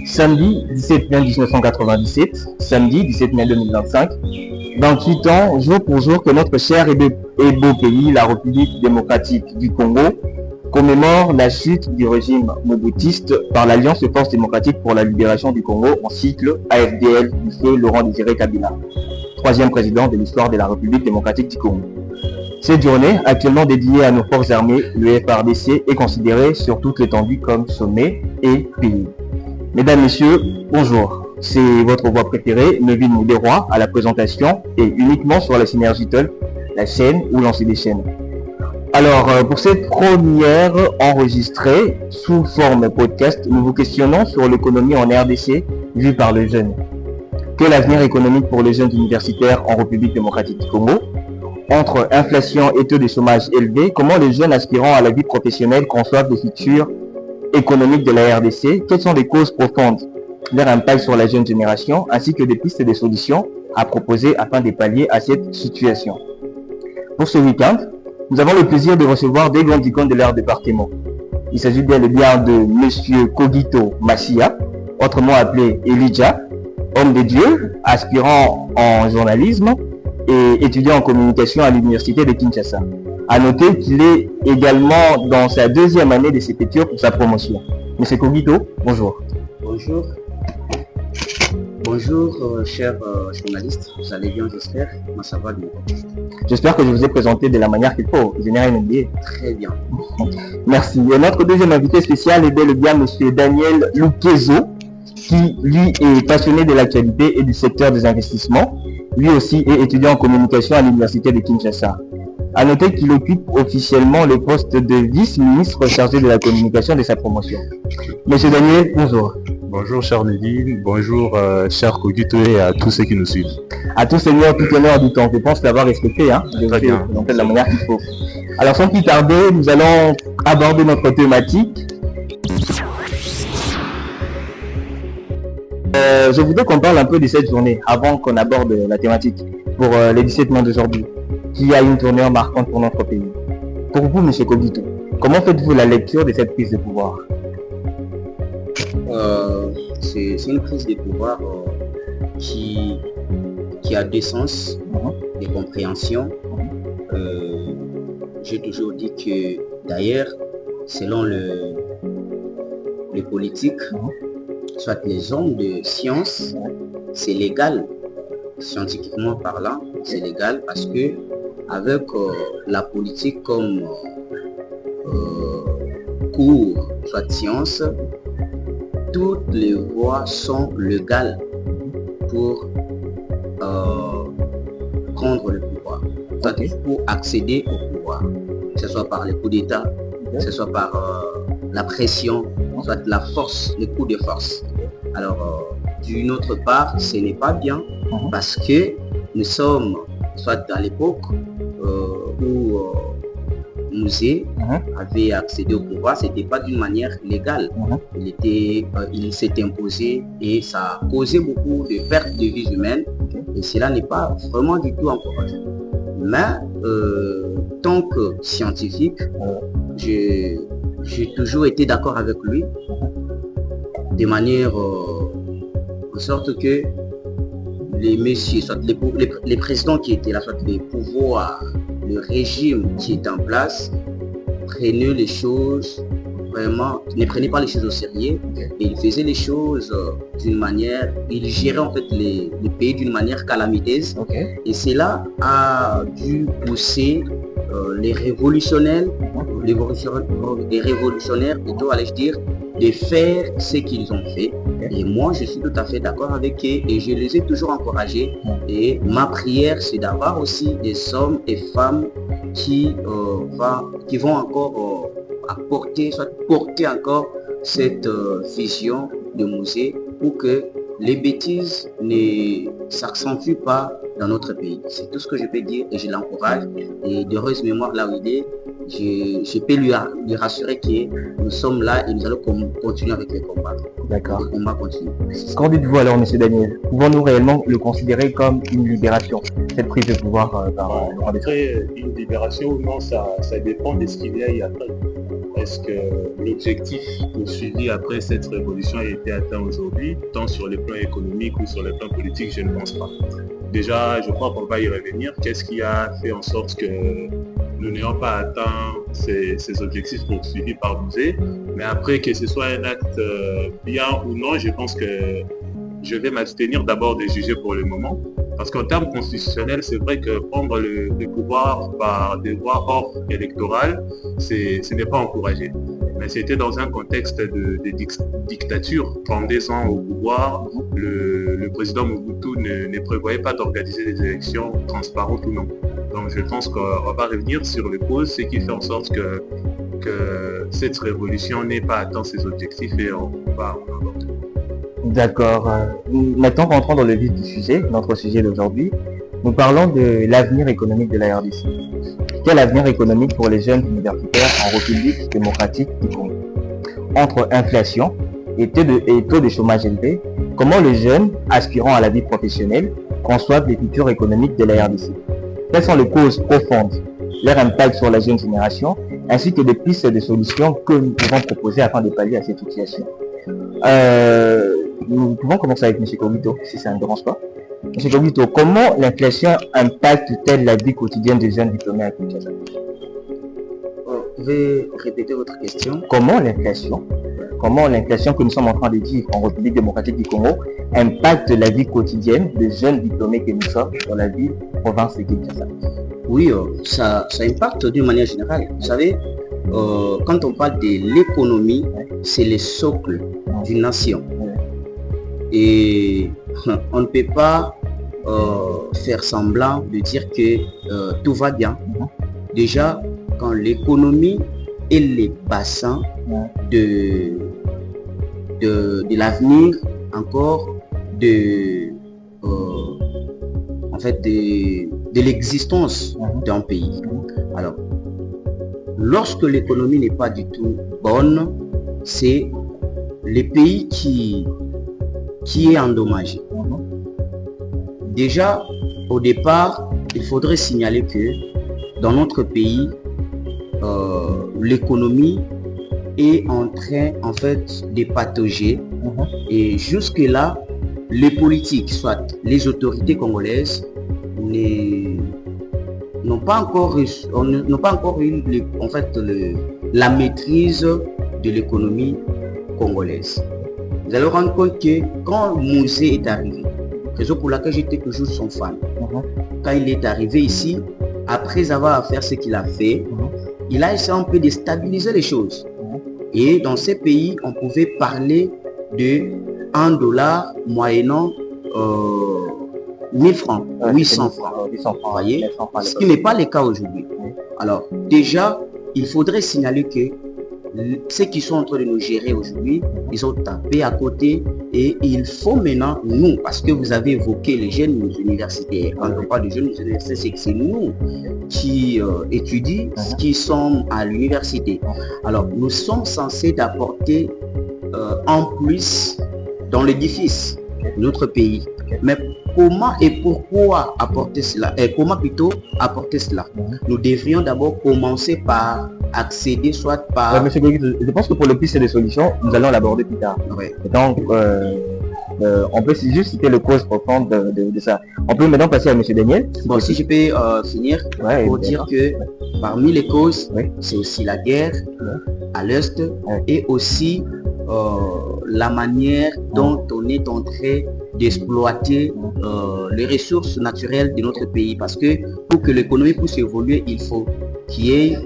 Samedi 17 mai 1997, samedi 17 mai 2025, 28 ans, jour pour jour, que notre cher et beau pays, la République démocratique du Congo, commémore la chute du régime moboutiste par l'Alliance des forces démocratiques pour la libération du Congo en cycle AFDL du feu Laurent Désiré Kabila, troisième président de l'histoire de la République démocratique du Congo. Cette journée, actuellement dédiée à nos forces armées, le FARDC est considéré sur toute l'étendue comme sommet et pays. Mesdames, Messieurs, bonjour. C'est votre voix préférée, Neville Moudéroy, à la présentation et uniquement sur la Synergie Talk, la chaîne où lancer des chaînes. Alors, pour cette première enregistrée sous forme podcast, nous vous questionnons sur l'économie en RDC vue par les jeunes. Quel avenir économique pour les jeunes universitaires en République démocratique du Congo? Entre inflation et taux de chômage élevé, comment les jeunes aspirant à la vie professionnelle conçoivent le futur économique de la RDC? Quelles sont les causes profondes de leur impact sur la jeune génération, ainsi que des pistes et des solutions à proposer afin de pallier à cette situation? Pour ce week-end, nous avons le plaisir de recevoir des grands icônes de leur département. Il s'agit bien de Monsieur Kogito Massia, autrement appelé Elijah, homme de Dieu, aspirant en journalisme et étudiant en communication à l'université de Kinshasa. À noter qu'il est également dans sa deuxième année de CPTO pour sa promotion. Monsieur Kogito, bonjour. Bonjour. Bonjour, chers journalistes. Vous allez bien, j'espère. Moi, ça va bien. J'espère que je vous ai présenté de la manière qu'il faut. Je n'ai rien oublié. Très bien. Merci. Et notre deuxième invité spécial est bel et bien Monsieur Daniel Lukezo, qui, lui, est passionné de l'actualité et du secteur des investissements. Lui aussi est étudiant en communication à l'université de Kinshasa. À noter qu'il occupe officiellement le poste de vice-ministre chargé de la communication de sa promotion. Monsieur Daniel, bonjour. Bonjour cher Neville, bonjour cher Kogito et à tous ceux qui nous suivent. À tous seigneurs, tout honneur du temps. Je pense l'avoir respecté, Très bien. Donc de la manière qu'il faut. Alors sans plus tarder, nous allons aborder notre thématique. Je voudrais qu'on parle un peu de cette journée avant qu'on aborde la thématique pour les 17 mois d'aujourd'hui, qui a une tournure marquante pour notre pays. Pour vous, M. Kogito, comment faites-vous la lecture de cette prise de pouvoir? C'est une prise de pouvoir qui a deux sens, de compréhension. J'ai toujours dit que, d'ailleurs, selon les politiques, soit les hommes de science, c'est légal, scientifiquement parlant, c'est légal parce que avec la politique comme cours, soit science, toutes les voies sont légales pour prendre le pouvoir, soit pour accéder au pouvoir, que ce soit par les coups d'État, que ce soit par la pression, soit la force, les coups de force. Alors, d'une autre part, ce n'est pas bien parce que nous sommes, soit à l'époque où Mouzé avait accédé au pouvoir, ce n'était pas d'une manière légale. Il s'est imposé et ça a causé beaucoup de pertes de vies humaines et cela n'est pas vraiment du tout encourageant. Mais tant que scientifique, j'ai toujours été d'accord avec lui de manière en sorte que les messieurs, soit les présidents qui étaient là, soit les pouvoirs, le régime qui est en place, prenaient les choses vraiment, ne prenaient pas les choses au sérieux et ils faisaient les choses d'une manière, ils géraient en fait les pays d'une manière calamiteuse et cela a dû pousser les révolutionnaires plutôt, allais-je dire, de faire ce qu'ils ont fait. Et moi, je suis tout à fait d'accord avec eux et je les ai toujours encouragés. Et ma prière, c'est d'avoir aussi des hommes et femmes qui vont encore porter encore cette vision de Mouzé pour que les bêtises ne s'accentuent pas dans notre pays. C'est tout ce que je peux dire et je l'encourage. Et d'heureuse mémoire là où il est, je peux lui rassurer que nous sommes là et nous allons continuer avec les combats. D'accord. Les combats continuent. Qu'en dites-vous alors, M. Daniel? Pouvons-nous réellement le considérer comme une libération? cette prise de pouvoir par le roi des femmes? Après, une libération ou non, ça dépend de ce qu'il y a eu après. Est-ce que l'objectif poursuivi après cette révolution a été atteint aujourd'hui, tant sur le plan économique ou sur le plan politique? Je ne pense pas. Déjà, je crois qu'on va y revenir. Qu'est-ce qui a fait en sorte que nous n'ayons pas atteint ces objectifs poursuivis par Bouzé? Mais après, que ce soit un acte bien ou non, je pense que je vais m'abstenir d'abord de juger pour le moment. Parce qu'en termes constitutionnels, c'est vrai que prendre le pouvoir par des voies hors électorales, ce n'est pas encouragé. Mais c'était dans un contexte de dictature. 32 ans au pouvoir, le président Mobutu ne prévoyait pas d'organiser des élections transparentes ou non. Donc je pense qu'on va revenir sur les causes, ce qui fait en sorte que cette révolution n'ait pas atteint ses objectifs et on va en aborder. D'accord. Maintenant, rentrons dans le vif du sujet, notre sujet d'aujourd'hui. Nous parlons de l'avenir économique de la RDC. Quel avenir économique pour les jeunes universitaires en République démocratique du Congo? Entre inflation et taux de chômage élevé, comment les jeunes aspirant à la vie professionnelle conçoivent les futurs économiques de la RDC? Quelles sont les causes profondes, leur impact sur la jeune génération, ainsi que des pistes de solutions que nous pouvons proposer afin de pallier à cette situation? Nous pouvons commencer avec M. Kogito, si ça ne dérange pas. M. Kogito, comment l'inflation impacte-t-elle la vie quotidienne des jeunes diplômés à Kinshasa? Vous pouvez répéter votre question? Comment l'inflation que nous sommes en train de vivre en République démocratique du Congo impacte la vie quotidienne des jeunes diplômés que nous sommes dans la ville province de Kinshasa? Oui, ça impacte d'une manière générale. Vous savez, quand on parle de l'économie, c'est le socle d'une nation. Et on ne peut pas faire semblant de dire que tout va bien. Déjà, quand l'économie est les bassins de l'avenir, encore en fait de l'existence d'un pays. Alors, lorsque l'économie n'est pas du tout bonne, c'est le pays qui est endommagé. Déjà, au départ, il faudrait signaler que dans notre pays, l'économie est en train en fait de patauger. Et jusque-là, les politiques, soit les autorités congolaises, n'ont pas encore eu en fait, la maîtrise de l'économie congolaise. Vous allez vous rendre compte que quand Mouzé est arrivé, raison pour laquelle j'étais toujours son fan, quand il est arrivé ici, après avoir fait ce qu'il a fait, il a essayé un peu de stabiliser les choses. Et dans ces pays, on pouvait parler de $1 moyennant 1000 francs, 800 francs. Vous voyez, ce qui n'est pas le cas aujourd'hui. Alors, déjà, il faudrait signaler que ceux qui sont en train de nous gérer aujourd'hui, ils ont tapé à côté et il faut maintenant, nous, parce que vous avez évoqué les jeunes universitaires, quand on parle de jeunes universitaires, c'est que c'est nous qui étudient, qui sommes à l'université. Alors, nous sommes censés d'apporter en plus dans l'édifice de notre pays. Mais comment et pourquoi apporter cela? Comment plutôt apporter cela? Nous devrions d'abord commencer par accéder soit par... Monsieur Gogui, je pense que pour le piste des solutions, nous allons l'aborder plus tard. Donc, on peut juste citer le cause profonde de ça. On peut maintenant passer à Monsieur Daniel. Bon, si je peux finir pour dire que parmi les causes, c'est aussi la guerre à l'Est et aussi la manière dont on est en train d'exploiter les ressources naturelles de notre pays. Parce que pour que l'économie puisse évoluer, il faut qu'il y ait,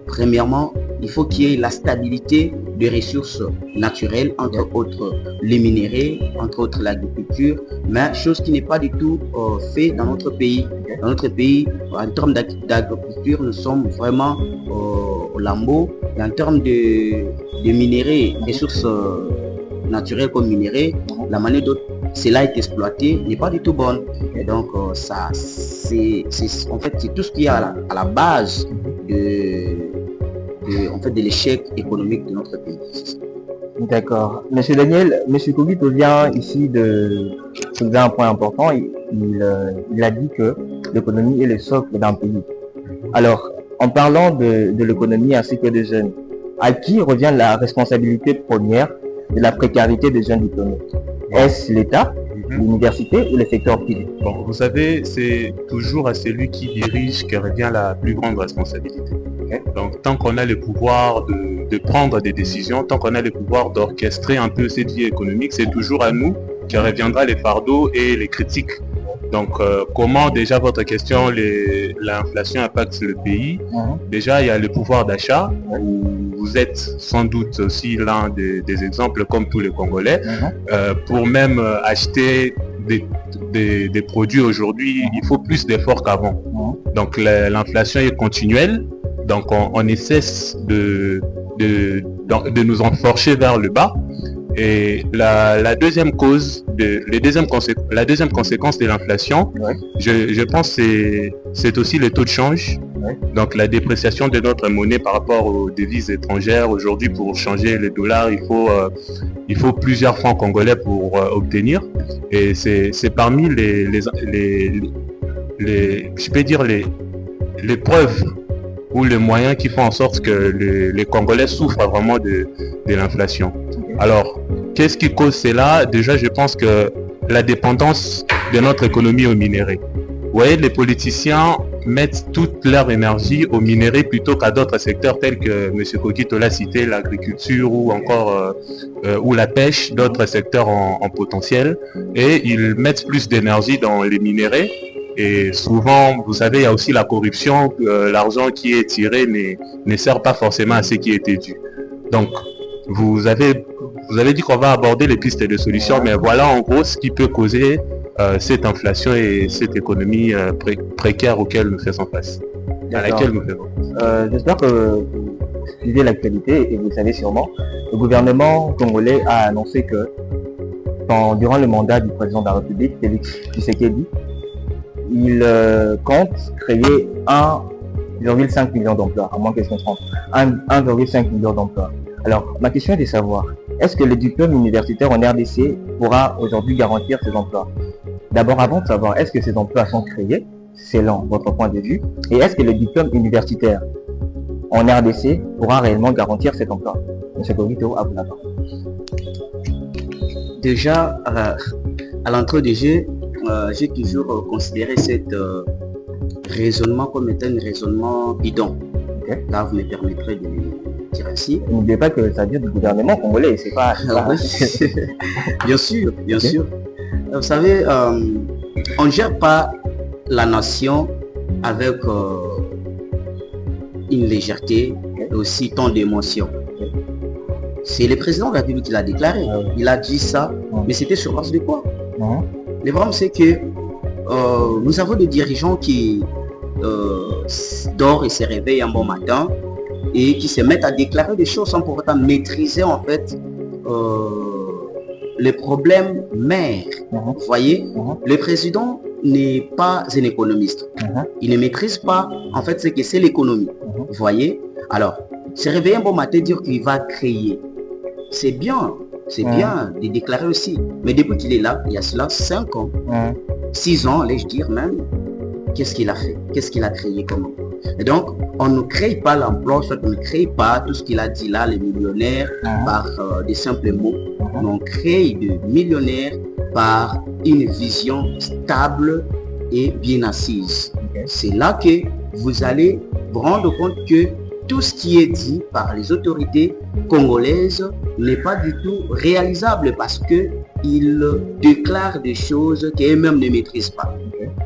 premièrement, il faut qu'il y ait la stabilité des ressources naturelles, entre autres les minéraux, entre autres l'agriculture, mais chose qui n'est pas du tout fait dans notre pays. Dans notre pays, en termes d'agriculture, nous sommes vraiment au lambeau. Et en termes de minéraux, ressources naturelles comme minéraux, la manière dont cela est exploité n'est pas du tout bonne. Et donc, ça, c'est en fait, c'est tout ce qui est à la base de l'échec économique de notre pays. D'accord. Monsieur Daniel, Monsieur Kogito vient ici de soulever un point important. Il a dit que l'économie est le socle d'un pays. Alors, en parlant de l'économie ainsi que des jeunes, à qui revient la responsabilité première de la précarité des jeunes diplômés? Est-ce l'État, l'université ou le secteur privé? Bon, vous savez, c'est toujours à celui qui dirige que revient la plus grande responsabilité. Donc, tant qu'on a le pouvoir de prendre des décisions, tant qu'on a le pouvoir d'orchestrer un peu cette vie économique, c'est toujours à nous que reviendra les fardeaux et les critiques. Donc, comment déjà votre question, l'inflation impacte le pays? Déjà, il y a le pouvoir d'achat, où vous êtes sans doute aussi l'un des exemples comme tous les Congolais. Pour même acheter des produits aujourd'hui, il faut plus d'efforts qu'avant. Donc, l'inflation est continuelle. Donc, on ne cesse de nous enfourcher vers le bas. Et la deuxième conséquence de l'inflation, je pense que c'est aussi le taux de change. Donc la dépréciation de notre monnaie par rapport aux devises étrangères. Aujourd'hui, pour changer les dollars, il faut plusieurs francs congolais pour obtenir. Et c'est parmi je peux dire les preuves ou les moyens qui font en sorte que les Congolais souffrent vraiment de l'inflation. Alors, qu'est-ce qui cause cela? Déjà, je pense que la dépendance de notre économie au minerai. Vous voyez, les politiciens mettent toute leur énergie au minerai plutôt qu'à d'autres secteurs tels que M. Kokito l'a cité, l'agriculture ou encore ou la pêche, d'autres secteurs en potentiel. Et ils mettent plus d'énergie dans les minerais. Et souvent, vous savez, il y a aussi la corruption, l'argent qui est tiré ne sert pas forcément à ce qui était dû. Donc, vous avez dit qu'on va aborder les pistes de solutions, mais voilà en gros ce qui peut causer cette inflation et cette économie précaire auquel nous faisons face. À laquelle nous faisons. J'espère que vous suivez l'actualité et vous savez sûrement, le gouvernement congolais a annoncé que durant le mandat du président de la République, Félix Tshisekedi, il compte créer 1,5 million d'emplois, à moins que je me trompe, 1,5 million d'emplois. Alors, ma question est de savoir, est-ce que le diplôme universitaire en RDC pourra aujourd'hui garantir ces emplois? D'abord, avant de savoir, est-ce que ces emplois sont créés, selon votre point de vue, et est-ce que le diplôme universitaire en RDC pourra réellement garantir cet emploi? M. Kokito, à vous la parole. Déjà, à l'entrée du jeu, j'ai toujours considéré cet raisonnement comme étant un raisonnement bidon. Là, vous me permettrez de dire ainsi. N'oubliez pas que ça vient du gouvernement congolais, c'est pas... Bien sûr, bien sûr. Vous savez, on ne gère pas la nation avec une légèreté et aussi tant d'émotion. C'est le président de la République qui l'a déclaré. Il a dit ça, mais c'était sur base de quoi? Le problème, c'est que nous avons des dirigeants qui dorment et se réveillent un bon matin et qui se mettent à déclarer des choses sans pour autant maîtriser en fait les problèmes mères. Vous voyez, le président n'est pas un économiste. Il ne maîtrise pas en fait ce que c'est l'économie. Vous voyez, alors se réveiller un bon matin et dire qu'il va créer, c'est bien. C'est bien de déclarer aussi. Mais depuis qu'il est là, il y a cela 5 ans, 6 ans, allais-je dire même, qu'est-ce qu'il a fait? Qu'est-ce qu'il a créé comme emploi? Et donc, on ne crée pas l'emploi, soit on ne crée pas tout ce qu'il a dit là, les millionnaires, par des simples mots. On crée des millionnaires par une vision stable et bien assise. C'est là que vous allez vous rendre compte que tout ce qui est dit par les autorités congolaises n'est pas du tout réalisable parce qu'ils déclarent des choses qu'eux-mêmes ne maîtrisent pas.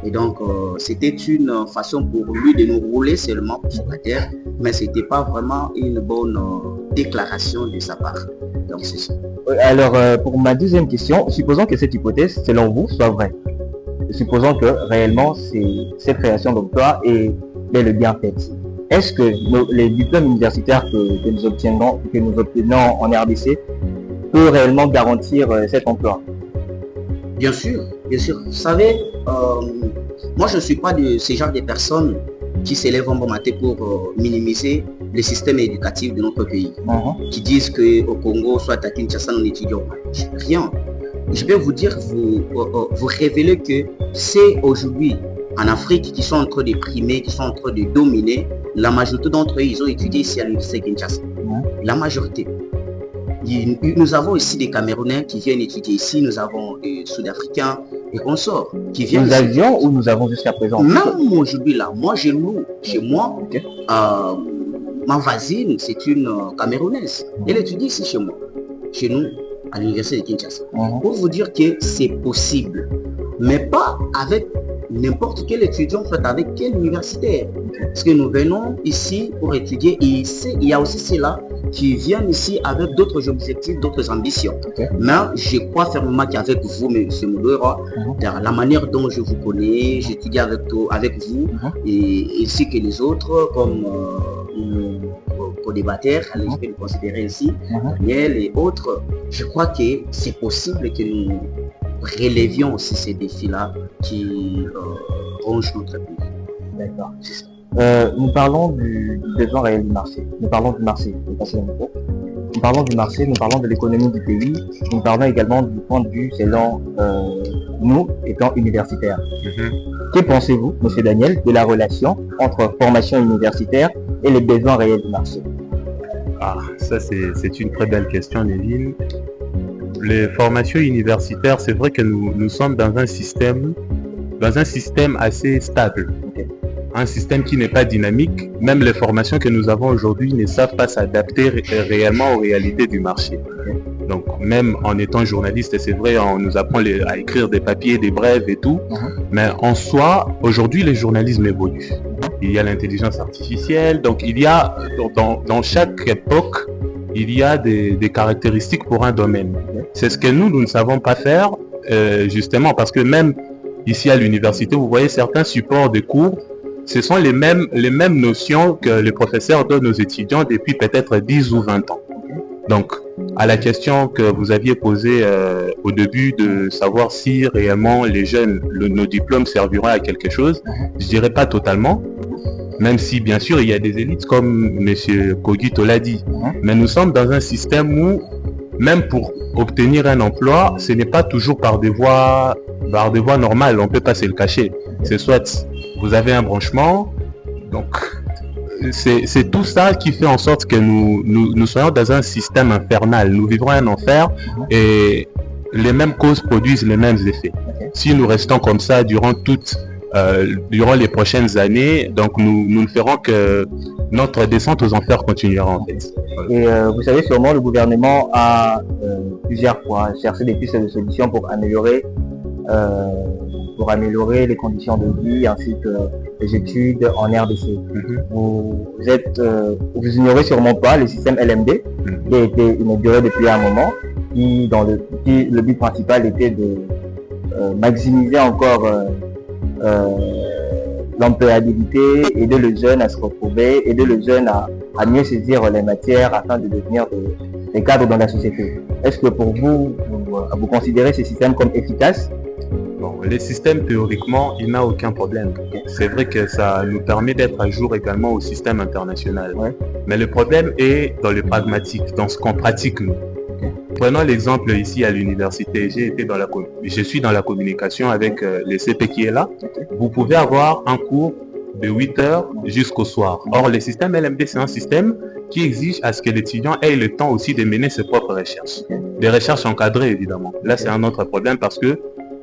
Et donc, c'était une façon pour lui de nous rouler seulement sur la terre, mais ce n'était pas vraiment une bonne déclaration de sa part. Donc, c'est ça. Alors, pour ma deuxième question, supposons que cette hypothèse, selon vous, soit vraie. Supposons que réellement, cette création d'emploi est le bien faite. Est-ce que les diplômes universitaires que nous obtenons en RDC peut réellement garantir cet emploi? Bien sûr, bien sûr. Vous savez, moi je ne suis pas de ce genre de personnes qui s'élèvent un bon matin pour minimiser le système éducatif de notre pays. Qui disent qu'au Congo, soit à Kinshasa, nous n'étudions pas. Rien. Je vais vous dire, vous révéler que c'est aujourd'hui en Afrique qui sont en train de primer, qui sont en train de dominer, la majorité d'entre eux, ils ont étudié ici à l'université Kinshasa. La majorité. Nous avons ici des Camerounais qui viennent étudier ici, nous avons des Sud-Africains et consorts qui viennent Nous ici. avions ou nous avons jusqu'à présent? Même aujourd'hui là, moi je loue chez moi, ma voisine c'est une Camerounaise, elle étudie ici chez moi, chez nous à l'université de Kinshasa. Pour vous dire que c'est possible, mais pas avec n'importe quel étudiant, en fait, avec quel universitaire. Parce que nous venons ici pour étudier et il y a aussi ceux-là qui viennent ici avec d'autres objectifs, d'autres ambitions. Mais je crois fermement qu'avec vous, M. Moudouera, la manière dont je vous connais, j'étudie avec vous, et ainsi que les autres, comme co-débatteurs, je peux le considérer ainsi, Daniel et autres, je crois que c'est possible que nous relévions aussi ces défis-là qui rongent notre pays. D'accord. Nous parlons du besoin réel du marché. Nous parlons du marché. Nous parlons du marché, nous parlons de l'économie du pays. Nous parlons également du point de vue selon nous étant universitaires. Que pensez-vous, M. Daniel, de la relation entre formation universitaire et les besoins réels du marché? Ça c'est une très belle question, Neville. Les formations universitaires, c'est vrai que nous sommes dans un système assez stable. Un système qui n'est pas dynamique. Même les formations que nous avons aujourd'hui ne savent pas s'adapter réellement aux réalités du marché. Donc même en étant journaliste, c'est vrai, on nous apprend à écrire des papiers, des brèves et tout. Mais en soi, aujourd'hui, le journalisme évolue. Il y a l'intelligence artificielle. Donc il y a, dans chaque époque, il y a des caractéristiques pour un domaine. C'est ce que nous ne savons pas faire, justement, parce que même ici à l'université, vous voyez certains supports de cours, ce sont les mêmes notions que les professeurs donnent aux étudiants depuis peut-être 10 ou 20 ans. Donc, à la question que vous aviez posée au début de savoir si réellement les jeunes, nos diplômes serviront à quelque chose, je dirais pas totalement. Même si, bien sûr, il y a des élites, comme M. Kogito l'a dit. Mais nous sommes dans un système où, même pour obtenir un emploi, ce n'est pas toujours par des voies normales, on ne peut pas se le cacher. C'est soit vous avez un branchement, donc c'est tout ça qui fait en sorte que nous soyons dans un système infernal. Nous vivrons un enfer et les mêmes causes produisent les mêmes effets. Si nous restons comme ça durant les prochaines années, donc nous ne ferons que notre descente aux enfers continuera en fait. Et vous savez sûrement, le gouvernement a plusieurs fois cherché des pistes de solutions pour améliorer les conditions de vie ainsi que les études en RDC. Vous ignorez sûrement pas le système LMD qui a été inauguré depuis un moment, le but principal était de maximiser encore l'employabilité, aider le jeune à se retrouver, aider le jeune à mieux saisir les matières afin de devenir des cadres dans la société. Est-ce que pour vous considérez ce système comme efficace? Bon, les systèmes théoriquement, il n'a aucun problème. C'est vrai que ça nous permet d'être à jour également au système international. Mais le problème est dans le pragmatique, dans ce qu'on pratique nous. Prenons l'exemple ici à l'université, je suis dans la communication avec le CP qui est là. Vous pouvez avoir un cours de 8h jusqu'au soir. Or, le système LMD, c'est un système qui exige à ce que l'étudiant ait le temps aussi de mener ses propres recherches. Des recherches encadrées, évidemment. Là, c'est un autre problème parce que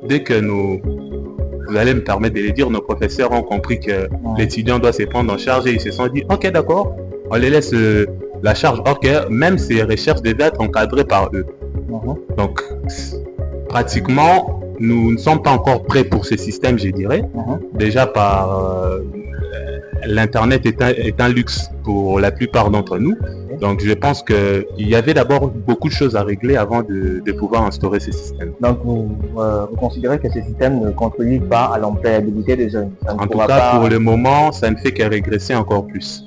dès que vous allez me permettre de le dire, nos professeurs ont compris que l'étudiant doit se prendre en charge et ils se sont dit, ok, d'accord, on les laisse la charge, ok, même ces recherches devaient être encadrées par eux. Donc, pratiquement, nous ne sommes pas encore prêts pour ce système, je dirais. Déjà par l'Internet est un luxe pour la plupart d'entre nous. Donc, je pense qu'il y avait d'abord beaucoup de choses à régler avant de pouvoir instaurer ce système. Donc, vous considérez que ce système ne contribue pas à l'employabilité des jeunes? En tout cas, pour le moment, ça ne fait que régresser encore plus.